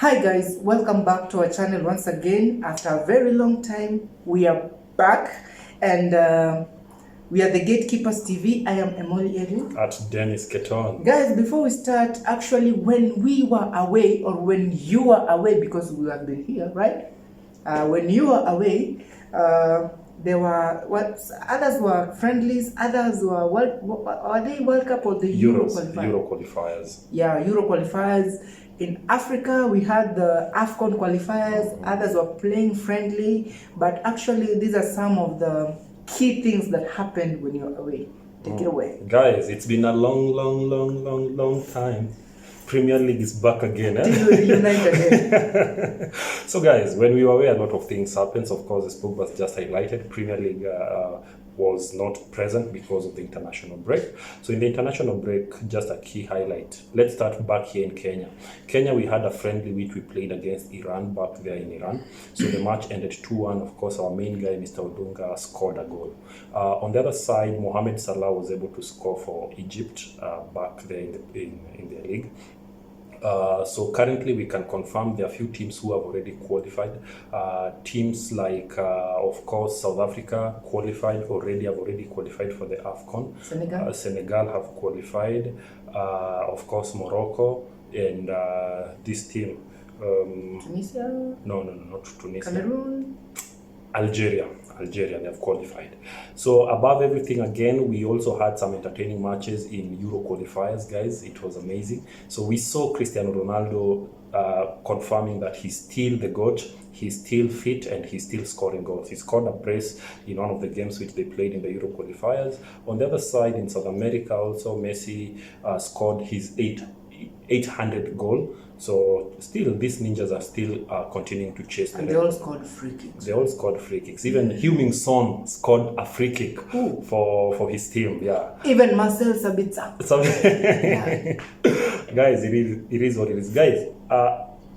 Hi guys, welcome back to our channel once again. After a very long time, we are back and we are the Gatekeepers TV. I am Emoli Eri. At Dennis Keton. Guys, before we start, actually when we were away or when you were away, because we have been here, right? When you were away, there were others were friendlies, others were are they World Cup or the Euro qualifiers? Yeah, Euro qualifiers. In Africa, we had the AFCON qualifiers. Others were playing friendly, but actually, these are some of the key things that happened when you're away. Take it away, guys. It's been a long time. Premier League is back again. Till we reunite again. So guys, when we were away, a lot of things happened. Of course, the spoke was just highlighted. Premier League was not present because of the international break. So in the international break, just a key highlight. Let's start back here in Kenya. Kenya, we had a friendly which we played against Iran back there in Iran. So the match ended 2-1. Of course, our main guy, Mr. Odunga, scored a goal. On the other side, Mohamed Salah was able to score for Egypt back there in the league. So currently we can confirm there are a few teams who have already qualified. Teams like, of course, South Africa have already qualified for the AFCON. Senegal have qualified. Of course, Morocco and this team. Tunisia? No, not Tunisia. Cameroon? Algeria, they have qualified. So above everything, again, we also had some entertaining matches in Euro qualifiers, guys. It was amazing. So we saw Cristiano Ronaldo confirming that he's still the GOAT, he's still fit, and he's still scoring goals. He scored a brace in one of the games which they played in the Euro qualifiers. On the other side, in South America, also Messi scored his 800 goal. So still, these ninjas are still continuing to chase. And they all scored free kicks. Even Heung-min Son scored a free kick for his team. Yeah. Even Marcel Sabitzer. Yeah. Guys, it is what it is. Guys,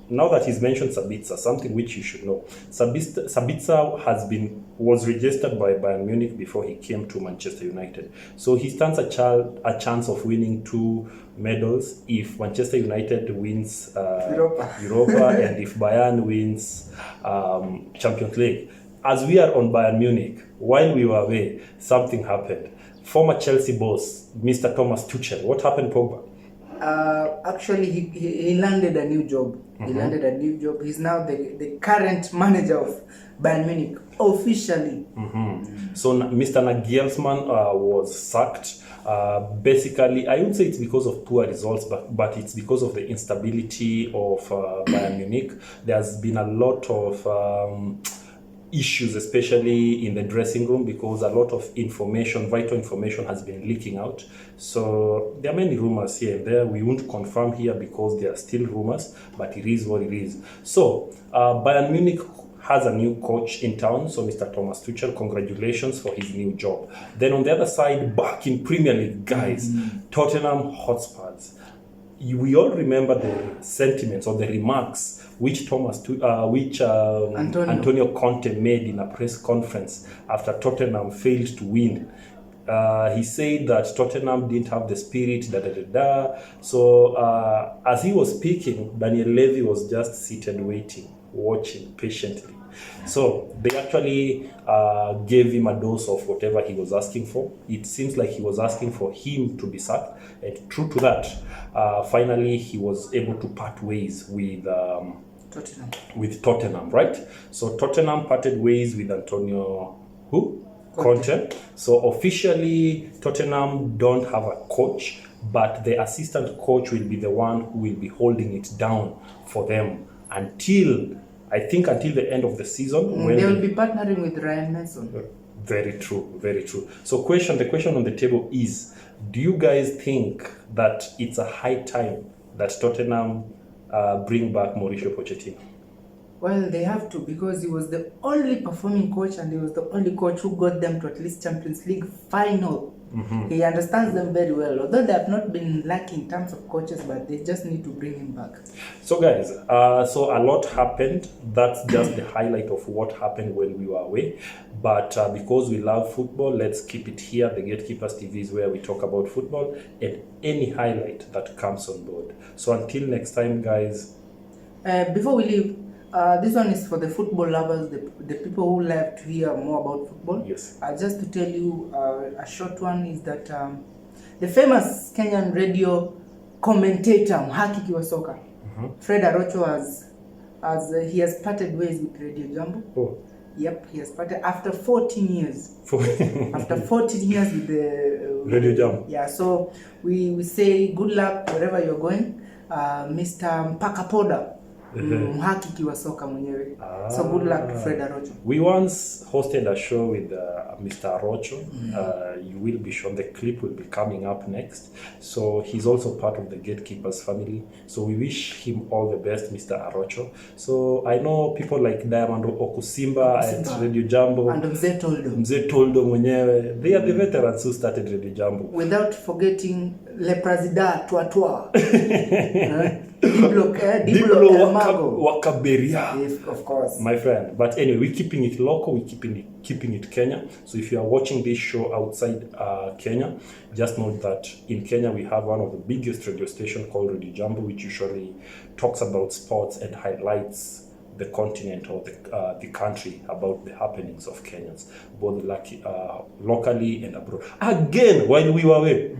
now that he's mentioned Sabitzer, something which you should know. Sabitzer was registered by Bayern Munich before he came to Manchester United. So he stands a chance of winning 2 medals if Manchester United wins Europa and if Bayern wins Champions League. As we are on Bayern Munich, while we were away, something happened. Former Chelsea boss, Mr. Thomas Tuchel. What happened, Pogba? Actually, he landed a new job. He's now the current manager of Bayern Munich, officially. So Mr. Nagelsmann was sacked. Basically, I wouldn't say it's because of poor results, but it's because of the instability of Bayern Munich. There's been a lot of issues, especially in the dressing room, because a lot of vital information has been leaking out. So there are many rumors here and there. We won't confirm here because there are still rumors, but it is what it is. So Bayern Munich has a new coach in town, so Mr. Thomas Tuchel, congratulations for his new job. Then on the other side, back in Premier League, guys, Tottenham Hotspurs. We all remember the sentiments or the remarks which Antonio Conte made in a press conference after Tottenham failed to win. He said that Tottenham didn't have the spirit, So as he was speaking, Daniel Levy was just seated watching patiently. So they actually gave him a dose of whatever he was asking for. It seems like he was asking for him to be sacked, and true to that, finally he was able to part ways with Tottenham, right? So Tottenham parted ways with Antonio Conte. So officially, Tottenham don't have a coach, but the assistant coach will be the one who will be holding it down for them until the end of the season. When they will be partnering with Ryan Mason. Very true. So the question on the table is, do you guys think that it's a high time that Tottenham bring back Mauricio Pochettino? Well, they have to, because he was the only performing coach and he was the only coach who got them to at least Champions League final. He understands them very well, although they have not been lacking in terms of coaches, but they just need to bring him back. So guys, so a lot happened. That's just the highlight of what happened when we were away. But because we love football, let's keep it here. The Gatekeepers TV is where we talk about football and any highlight that comes on board. So until next time, guys, Before we leave, this one is for the football lovers, the people who love to hear more about football. Yes. Just to tell you a short one is that the famous Kenyan radio commentator mhakiki wa soka, Fred Arocho he has parted ways with Radio Jambo. Oh. Yep, he has parted after 14 years. After 14 years with the Radio Jambo. Yeah, so we say good luck wherever you're going, Mr. Mpakapoda. Mhakiki wa soka mwenyewe. So good luck to Fred Arocho. We once hosted a show with Mr. Arocho. You will be shown, the clip will be coming up next. So he's also part of the Gatekeepers family. So we wish him all the best, Mr. Arocho. So I know people like Diamond Okusimba at Radio Jambo. And Mzee Toldo mwenyewe. They are the veterans who started Radio Jambo. Without forgetting Le President Tuatua. Diblo Wakaberia. Yes, of course. My friend. But anyway, we're keeping it local, we're keeping it Kenya. So if you are watching this show outside Kenya, just note that in Kenya we have one of the biggest radio stations called Radio Jambo, which usually talks about sports and highlights the continent or the country about the happenings of Kenyans, both locally and abroad. Again, while we were away,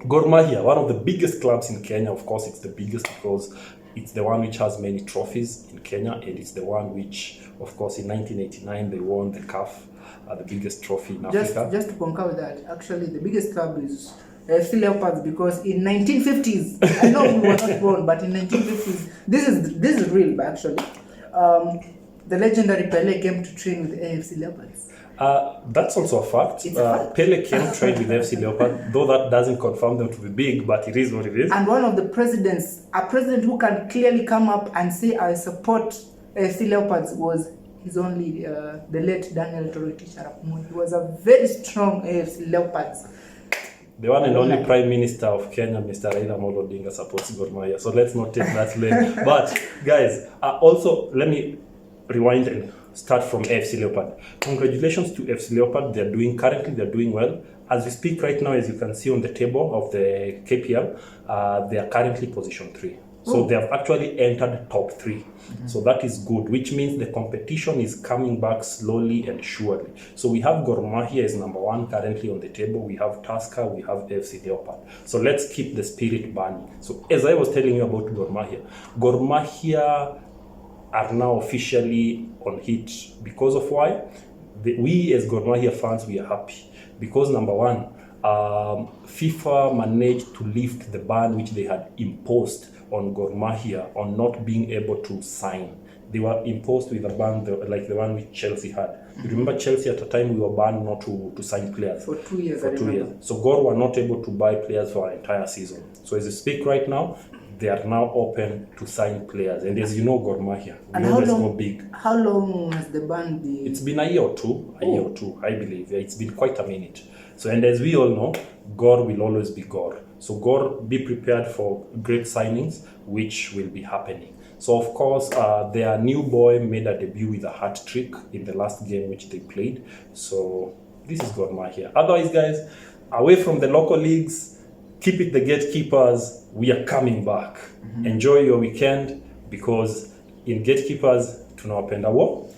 Gor Mahia, one of the biggest clubs in Kenya. Of course, it's the biggest because it's the one which has many trophies in Kenya, and it's the one which, of course, in 1989 they won the CAF, the biggest trophy in Africa. Just to concur with that, actually the biggest club is FC Leopards, because in 1950s, I know we were not born, but in 1950s, this is real, but actually, the legendary Pele came to train with AFC Leopards. That's also a fact. Pele came trained with FC Leopard, though that doesn't confirm them to be big, but it is what it is. And one of the presidents, a president who can clearly come up and say, I support FC Leopards, was his only, the late Daniel Toroitich Arap Moi. He was a very strong AFC Leopards. The one and only Prime Minister of Kenya, Mr. Raila Amolo Odinga, supports Gor Mahia. So let's not take that lane. But guys, also let me rewind and start from AFC Leopard. Congratulations to AFC Leopard. They're doing well. As we speak right now, as you can see on the table of the KPL, they are currently position 3. So they have actually entered top 3. So that is good, which means the competition is coming back slowly and surely. So we have Gor Mahia as number 1 currently on the table. We have Tusker, we have AFC Leopard. So let's keep the spirit burning. So as I was telling you about Gor Mahia are now officially on hit. Because of why? We as Gor Mahia fans, we are happy. Because number 1, FIFA managed to lift the ban which they had imposed on Gor Mahia on not being able to sign. They were imposed with a ban like the one which Chelsea had. You remember Chelsea at the time we were banned not to sign players. For 2 years. So Gor were not able to buy players for an entire season. So as we speak right now, they are now open to sign players. And as you know, Gor Mahia, we always go big. How long has the ban been? It's been a year or two, I believe. It's been quite a minute. So, and as we all know, Gor will always be Gor. So Gor, be prepared for great signings, which will be happening. So of course, their new boy made a debut with a hat trick in the last game which they played. So this is Gor Mahia. Otherwise, guys, away from the local leagues, keep it the Gatekeepers. We are coming back. Enjoy your weekend, because in Gatekeepers tunawapenda What?